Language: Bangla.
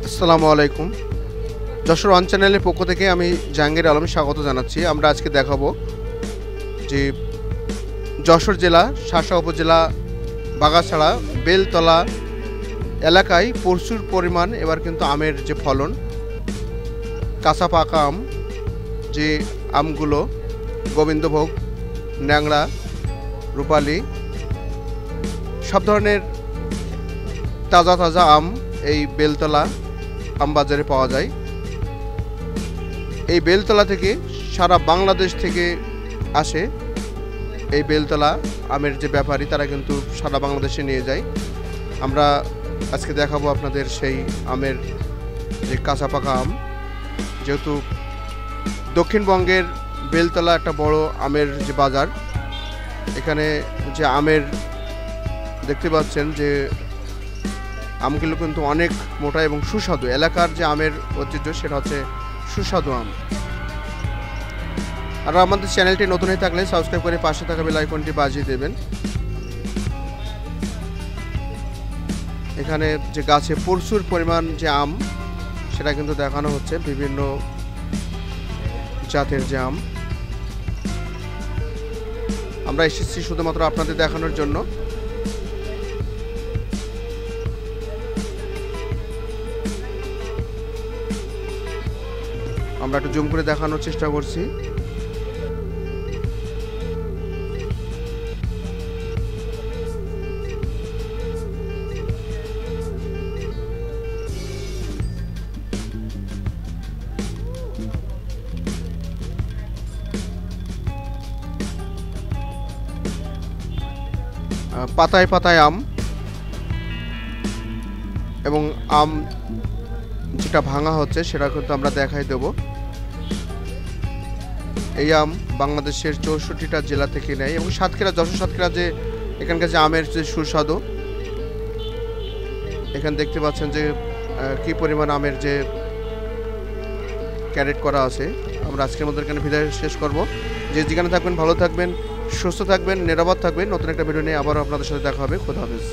আসসালামু আলাইকুম। যশোর ওয়ান চ্যানেলের পক্ষ থেকে আমি জাহাঙ্গীর আলম স্বাগত জানাচ্ছি। আমরা আজকে দেখাবো যে যশোর জেলা শাসা উপজেলা বাগাছড়া বেলতলা এলাকায় প্রচুর পরিমাণ এবার কিন্তু আমের যে ফলন, কাঁচা পাকা আম, যে আমগুলো গোবিন্দভোগ, ন্যাংরা, রূপালী, সব ধরনের তাজা তাজা আম এই বেলতলা আম বাজারে পাওয়া যায়। এই বেলতলা থেকে সারা বাংলাদেশ থেকে আসে এই বেলতলা আমের যে ব্যাপারী, তারা কিন্তু সারা বাংলাদেশে নিয়ে যায়। আমরা আজকে দেখাবো আপনাদের সেই আমের যে কাঁচা পাকা আম। যেহেতু দক্ষিণবঙ্গের বেলতলা একটা বড় আমের যে বাজার, এখানে যে আমের দেখতে পাচ্ছেন যে আমগুলো কিন্তু অনেক মোটা এবং সুস্বাদু। এলাকার যে আমের ঐতিহ্য সেটা হচ্ছে সুস্বাদু আম। আর আমাদের চ্যানেলটি নতুন হয়ে থাকলে সাবস্ক্রাইব করে পাশে থাকা বেল আইকনটি বাজিয়ে দেবেন। এখানে যে গাছে প্রচুর পরিমাণ যে আম সেটা কিন্তু দেখানো হচ্ছে, বিভিন্ন জাতের যে আম। আমরা এসেছি শুধুমাত্র আপনাদের দেখানোর জন্য। আমরা একটু জুম করে দেখানোর চেষ্টা করছি। পাতায় পাতায় আম, এবং আম যেটা ভাঙা হচ্ছে সেটা কিন্তু আমরা দেখাই দেব। এই আম বাংলাদেশের 64টা জেলা থেকে নেয়, এবং যশোর সাতক্ষীরা যে এখানকার যে আমের যে সুস্বাদু, এখানে দেখতে পাচ্ছেন যে কি পরিমাণ আমের যে ক্যারেট করা আছে। আমরা আজকের মধ্যে এখানে ভিডিও শেষ করব। যেখানে থাকবেন ভালো থাকবেন, সুস্থ থাকবেন, নিরাপদ থাকবেন। নতুন একটা ভিডিও নিয়ে আবারও আপনাদের সাথে দেখা হবে। খোদা হাফেজ।